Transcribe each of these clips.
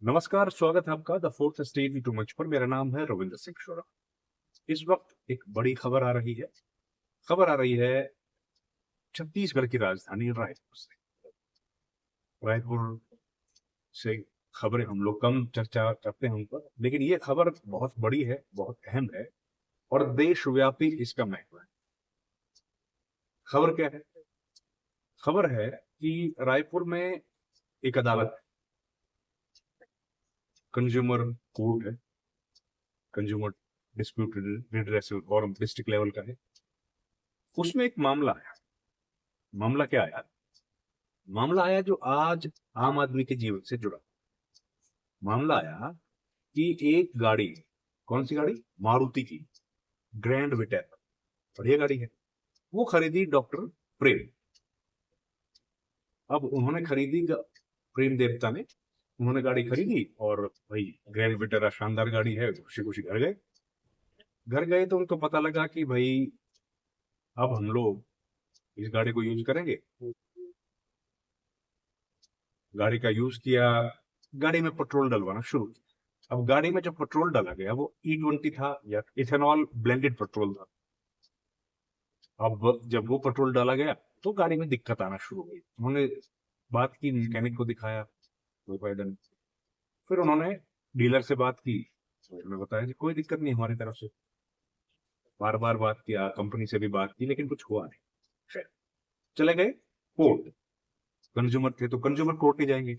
नमस्कार, स्वागत है आपका द फोर्थ स्टेट टू मंच पर। मेरा नाम है रविंद्र सिंह शोरा। इस वक्त एक बड़ी खबर आ रही है। खबर आ रही है छत्तीसगढ़ की राजधानी रायपुर से। रायपुर से खबरें हम लोग कम चर्चा करते हैं उन पर, लेकिन ये खबर बहुत बड़ी है, बहुत अहम है और देशव्यापी इसका महत्व है। खबर क्या है? खबर है कि रायपुर में एक अदालत, कंज्यूमर कोर्ट है, consumer dispute redressal forum district level का है। उसमें एक मामला आया। मामला क्या आया? मामला आया जो आज आम आदमी के जीवन से जुड़ा। मामला आया कि एक गाड़ी, कौन सी गाड़ी? मारुति की ग्रैंड विटार, बढ़िया गाड़ी है, वो खरीदी डॉक्टर प्रेम। अब उन्होंने खरीदी प्रेम देवता ने, उन्होंने गाड़ी खरीदी और भाई ग्रैंड विटारा शानदार गाड़ी है, खुशी खुशी घर गए। घर गए तो उनको पता लगा कि भाई अब हम लोग इस गाड़ी को यूज करेंगे। गाड़ी का यूज किया, गाड़ी में पेट्रोल डलवाना शुरू किया। अब गाड़ी में जो पेट्रोल डाला गया वो E20 था या इथेनॉल ब्लेंडेड पेट्रोल था। अब जब वो पेट्रोल डाला गया तो गाड़ी में दिक्कत आना शुरू हुई। उन्होंने बात की, मैकेनिक को दिखाया, कोई फायदा नहीं। फिर उन्होंने डीलर से बात की, तो उन्होंने बताया कि कोई दिक्कत नहीं हमारी तरफ से। बार बार बात किया, कंपनी से भी बात की, लेकिन कुछ हुआ नहीं। खैर, चले गए कोर्ट। कंज्यूमर थे तो कंज्यूमर कोर्ट ही जाएंगे।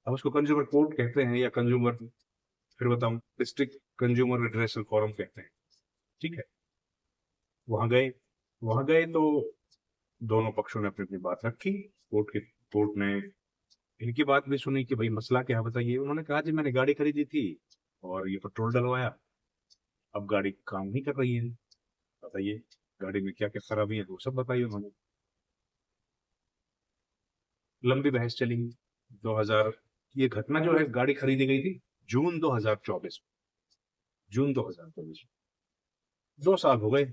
अब उसको कंज्यूमर कोर्ट कहते हैं या कंज्यूमर, फिर बताऊं, डिस्ट्रिक्ट कंज्यूमर रिड्रेसल फोरम कहते हैं। ठीक है। वहां गए। वहां गए तो दोनों पक्षों ने अपनी अपनी बात रखी। कोर्ट ने इनकी बात भी सुनी कि भाई मसला क्या है बताइए। उन्होंने कहा जी मैंने गाड़ी खरीदी थी और ये पेट्रोल डलवाया, अब गाड़ी काम नहीं कर रही है, बताइए गाड़ी में क्या क्या खराबी है, वो सब बताइए उन्होंने। लंबी बहस चली। 2000, ये घटना जो है, गाड़ी खरीदी गई थी जून 2024, जून 2024, 2 साल हो गए।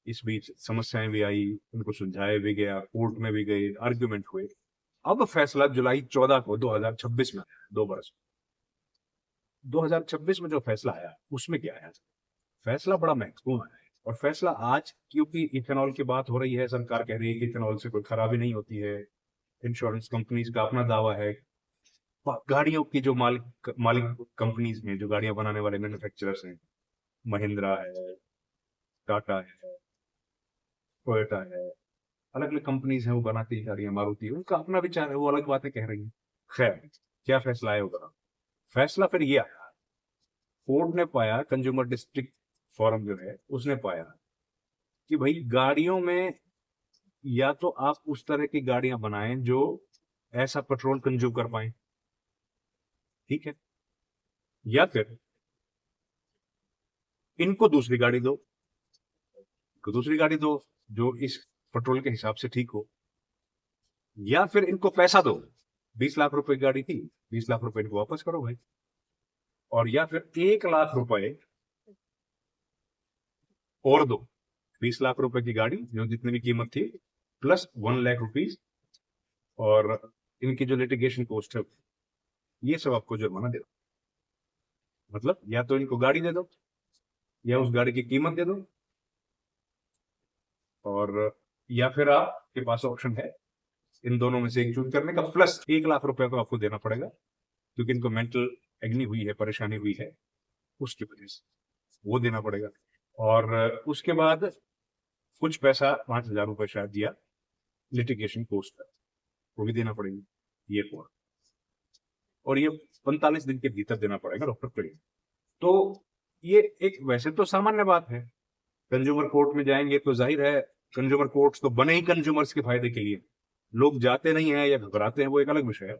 इस बीच समस्याएं भी आई, उनको सुलझाया भी गया, कोर्ट में भी गए, आर्ग्यूमेंट हुए। अब फैसला जुलाई 14 को 2026 में आया, 2 बरस 2026 में जो फैसला आया उसमें क्या आया? फैसला बड़ा महत्वपूर्ण आया है। और फैसला आज, क्योंकि इथेनॉल की बात हो रही है, सरकार कह रही है कि इथेनॉल से कोई खराबी नहीं होती है, इंश्योरेंस कंपनीज का अपना दावा है, गाड़ियों की जो मालिक मालिक कंपनीज में जो गाड़ियां बनाने वाले मैन्युफैक्चरर्स हैं, महिंद्रा है, टाटा है, टोयोटा है, अलग अलग कंपनीज हैं वो बनाती है गाड़ियां, मारुति, उनका अपना विचार है, वो अलग बातें कह रही है। खैर, क्या फैसला आया होगा? फैसला फिर ये आया, कोर्ट ने पाया, कंज्यूमर डिस्ट्रिक्ट फोरम जो है उसने पाया कि भाई गाड़ियों में या तो आप उस तरह की गाड़ियां बनाएं जो ऐसा पेट्रोल कंज्यूम कर पाए, ठीक है, या फिर इनको दूसरी गाड़ी दो, इनको दूसरी गाड़ी दो जो इस पेट्रोल के हिसाब से ठीक हो, या फिर इनको पैसा दो। 20 लाख रुपए की गाड़ी थी, 20 लाख रुपए इनको वापस करो भाई। और या फिर 1 लाख रुपए और दो। 20 लाख रुपए की गाड़ी जो जितनी भी कीमत थी, प्लस 1 लाख रुपीज, और इनकी जो लिटिगेशन कॉस्ट है ये सब आपको जुर्माना दे दो। मतलब या तो इनको गाड़ी दे दो या उस गाड़ी की कीमत दे दो, और या फिर आपके पास ऑप्शन है इन दोनों में से एक चूज करने का, प्लस 1 लाख रुपए तो आपको देना पड़ेगा क्योंकि इनको मेंटल एग्नी हुई है, परेशानी हुई है, उसकी वजह से वो देना पड़ेगा। और उसके बाद कुछ पैसा, 5,000 रुपए शायद दिया लिटिगेशन कॉस्ट का, वो भी देना पड़ेगी। ये हुआ। और ये 45 दिन के भीतर देना पड़ेगा डॉक्टर प्रेम। तो ये एक वैसे तो सामान्य बात है, कंज्यूमर कोर्ट में जाएंगे तो जाहिर है कंज्यूमर कोर्ट्स तो बने ही कंज्यूमर्स के फायदे के लिए। लोग जाते नहीं है या घबराते हैं वो एक अलग विषय है,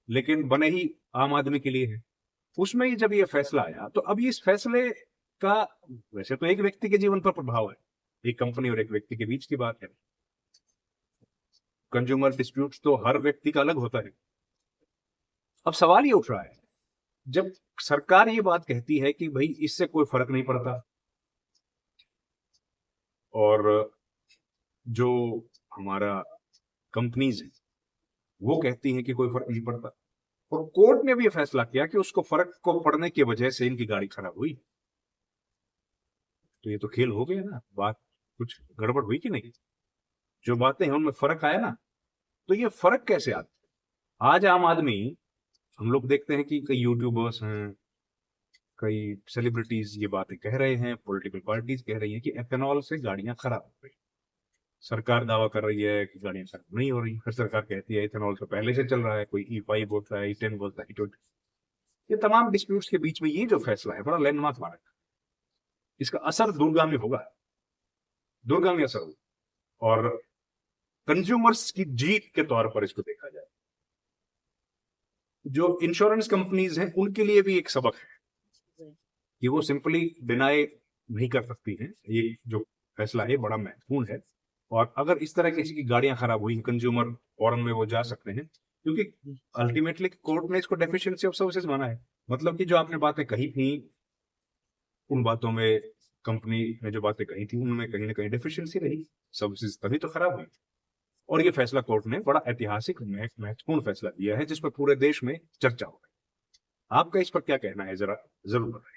लेकिन बने ही आम आदमी के लिए है। उसमें ही जब ये फैसला आया तो अब इस फैसले का, वैसे तो एक व्यक्ति के जीवन पर प्रभाव है, एक कंपनी और एक व्यक्ति के बीच की बात है। कंज्यूमर डिस्प्यूट्स तो हर व्यक्ति का अलग होता है। अब सवाल ये उठ रहा है, जब सरकार ये बात कहती है कि भाई इससे कोई फर्क नहीं पड़ता, और जो हमारा कंपनीज है वो कहती हैं कि कोई फर्क नहीं पड़ता, और कोर्ट ने भी यह फैसला किया कि उसको फर्क को पड़ने की वजह से इनकी गाड़ी खराब हुई। तो ये तो खेल हो गया ना, बात कुछ गड़बड़ हुई कि नहीं? जो बातें हैं उनमें फर्क आया ना। तो ये फर्क कैसे आता है? आज आम आदमी, हम लोग देखते हैं कि कई यूट्यूबर्स हैं, कई सेलिब्रिटीज ये बातें कह रहे हैं, पॉलिटिकल पार्टीज कह रही हैं कि एथेनॉल से गाड़ियां खराब हो गई। सरकार दावा कर रही है कि गाड़ियां खराब नहीं हो रही, फिर सरकार कहती है इथेनॉल तो पहले से चल रहा है, कोई E5 बोलता है, E10 बोलता है, E20। ये तमाम डिस्प्यूट्स के बीच में ये जो फैसला है बड़ा लैंडमार्क माना है। इसका असर दूरगामी होगा, दूरगामी असर होगा। और कंज्यूमर्स की जीत के तौर पर इसको देखा जाए, जो इंश्योरेंस कंपनीज हैं उनके लिए भी एक सबक है कि वो सिंपली डिनाई नहीं कर सकती हैं। ये जो फैसला है बड़ा महत्वपूर्ण है। और अगर इस तरह किसी की गाड़ियां खराब हुई, कंज्यूमर फॉरन में वो जा सकते हैं, क्योंकि अल्टीमेटली कोर्ट ने इसको डेफिशिएंसी ऑफ सर्विसेज माना है। मतलब कि जो आपने बातें कही थी, उन बातों में, कंपनी ने जो बातें कही थी उनमें कहीं ना कहीं डेफिशिएंसी रही, सर्विसेज तभी तो खराब हुई। और ये फैसला कोर्ट ने बड़ा ऐतिहासिक महत्वपूर्ण फैसला दिया है, जिस पर पूरे देश में चर्चा हो रही है। आपका इस पर क्या कहना है, जरा जरूर बताइए।